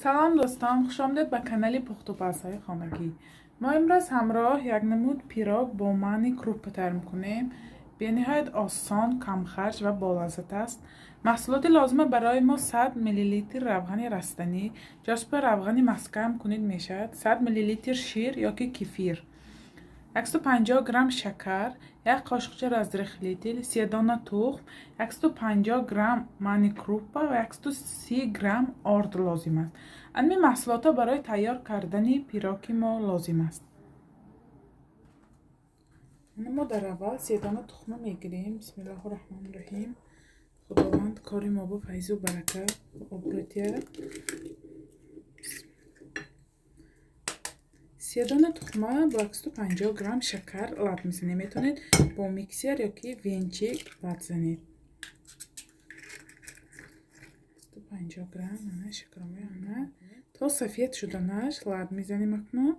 سلام دوستان، خوش آمدید به کانال پخت و پزهای خانگی. ما امروز همراه یک نمود پیراگ با معنی کروپ تیار میکنیم. به نهایت آسان، کم خرج و بالذات است. محصولات لازمه برای ما 100 میلی لیتر روغن رستنی، جاشپ روغن مسکم کنید میشد، 100 میلی لیتر شیر یا که کفیر، 150 گرم شکر، یک قاشقچه رازرخ لیتل، 3 دانه تخم، 150 گرم مانی کروپا و 130 گرم آرد لازم است. این محصولات برای تیار کردن پیراکی ما لازم است. ما در اول 3 دانه تخم میگیریم. بسم الله الرحمن الرحیم. خداوند کاری ما با فیض و برکت و آبروتیه. 3 دانه تخمه با 150 گرم شکر لط میزنید. میتونید با میکسر یا که وینچی لط زنید. 150 گرم نه شکر نه تا سفید شدنش لط میزنیم. اکنون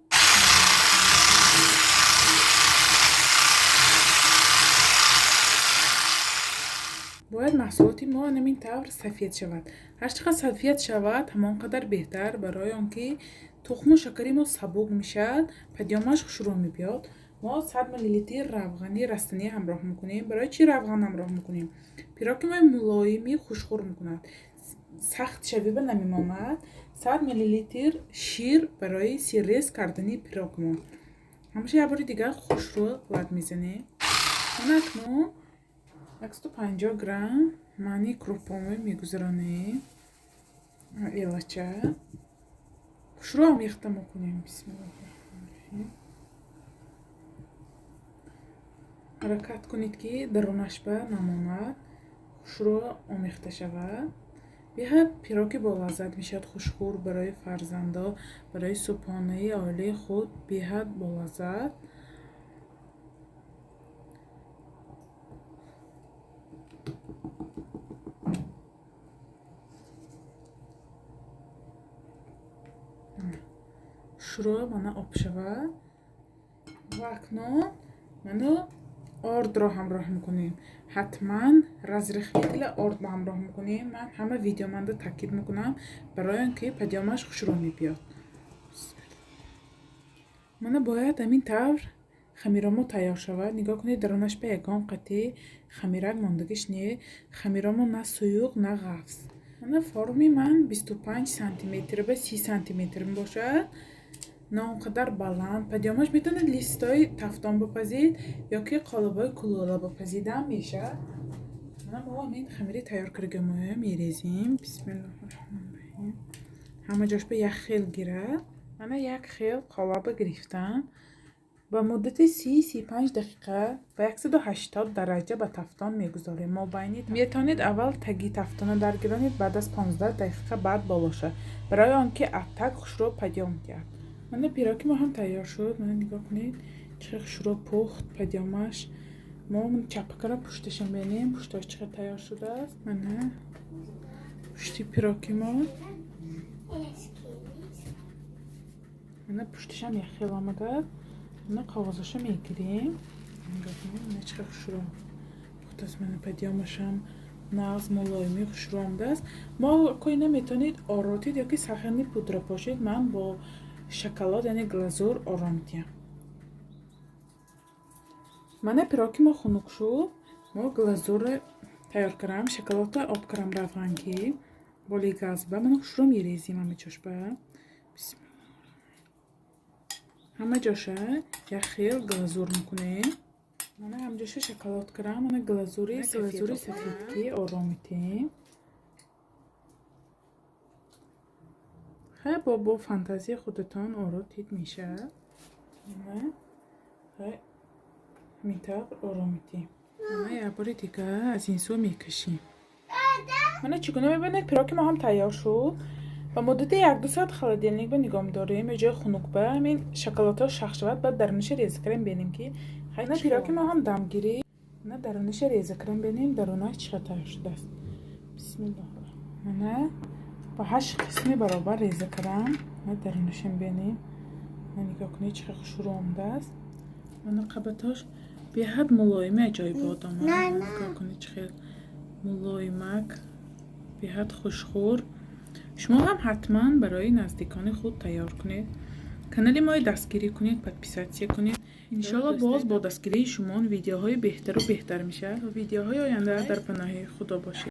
باید محصولات ما همین طور سفید شود. هر چقدر سفید شود همانقدر بهتر، برای آنکه تخم و شکری ما سبک میشد، پیامش خوشرو میبیاد. ما 100 میلی لیتر روغن رستنی همراه میکنیم. برای چی روغن همراه میکنیم؟ پیراک ما ملایمی خوشخور میکند، سخت شویده نمیماند. 100 میلی لیتر شیر برای سیریز کردنی پیراک ما. همیشه یه بار دیگر خوشرو لط میزنیم. من اکنون 150 گرم مانی کروپامو میگذرانیم. ایلچه خوشرو آمیخته میکنیم. بسم الله الرحمن الرحیم. حرکت کنید که درونش به نماند، خوشرو آمیخته شود. بهت پیراکی با لذت میشد، خوشخور برای فرزندا، برای صبحانه عائله خود بهت با لذت. شروع منو آب شود و اکنون منو آرد را همراه میکنیم. حتما رزرخ لیتل آرد با همراه میکنیم. من همه ویدیو منده تاکید میکنم برای اینکه پیامش خوشرو میبیاد. من باید همین طور خمیرامو تیار شود. نگاه کنید درونش به یگان قطعه خمیرک ماندگیش نیه. خمیرامو نه سویوق نه غفص. من فرمی من 25 سانتی متر به 30 سانتی متر باشد، نه اونقدر بلند. پیامش میتونید لیستای تفتان بپزید یا که قالبای کلولا بپزید هم میشه. من با همین خمیری تیار کرده میریزیم. بسم الله الرحمن الرحیم. همه جاش به یک خیل گیره. من یک خیل قالب گرفتم. با مدت 30-35 دقیقه و 180 درجه به تفتان میگذاریم. ما بینید میتونید اول تگی تفتان درگیرانید، بعد از 15 دقیقه بعد بالاشه، برای آنکه اتک خوشرو پیام کرد. من پیراکی ما هم تیار شد. من نگاه کنید چقدر خوشرو پخت پیامش. ما من چپکره پشتش ببینیم پشتش چقدر تیار شده است. من پشتی پیراکی ما من پشتش هم یک خیل آمده. من قوازشو میگیریم. نگاه چقدر خوشرو پخت است. من پیامش هم ناز ملایمی خوشرو آمده است. ما کوی نمیتونید آراتید یا که سخنی پودر پاشید. من با شکلات یعنی گلازور آرامتیم. من پیراکی ما خنک شد. ما گلازور تیار کردم. شکلات آب کرم روغنی بالی گاز با من خوشرو میریزیم همه جاش به. همه جاشه یک خیل گلازور میکنیم. من همه جاشه شکلات کردم. من گلازوری سفیدکی آرامتیم. خیلی با فانتزی خودتان آراتید میشه. خیلی میتر آرامتیم. من یه باری دیگه از این سو میکشیم. من چگونه میبینید پیراکی ما هم تیار شد. و مدت 1-2 ساعت خالدیلنیک به نگاه داریم. یه جای خنک به همین شکلات ها شخ شود. بعد درونش ریزه کریم بینیم که خیلی پیراکی ما هم دمگیری. نه درونش ریزه کریم بینیم درونش چقدر تیار شده است. بسم الله الرحمن. با 8 قسمی برابر ریزه کریم. نه درونش بینیم. نگاه کنید چقدر خوشرو آمده است. من قبطاش بهت ملایمه جای بادام. نگاه کنید چقدر ملایمک بهت خوشخور. شما هم حتما برای نزدیکان خود تیار کنید. کانال ما دستگیری کنید، پادپیساتچی کنید. انشالله باز با دستگیری شما ویدیوهای بهتر و بهتر میشه. ویدیوهای آینده در پناه خدا باشید.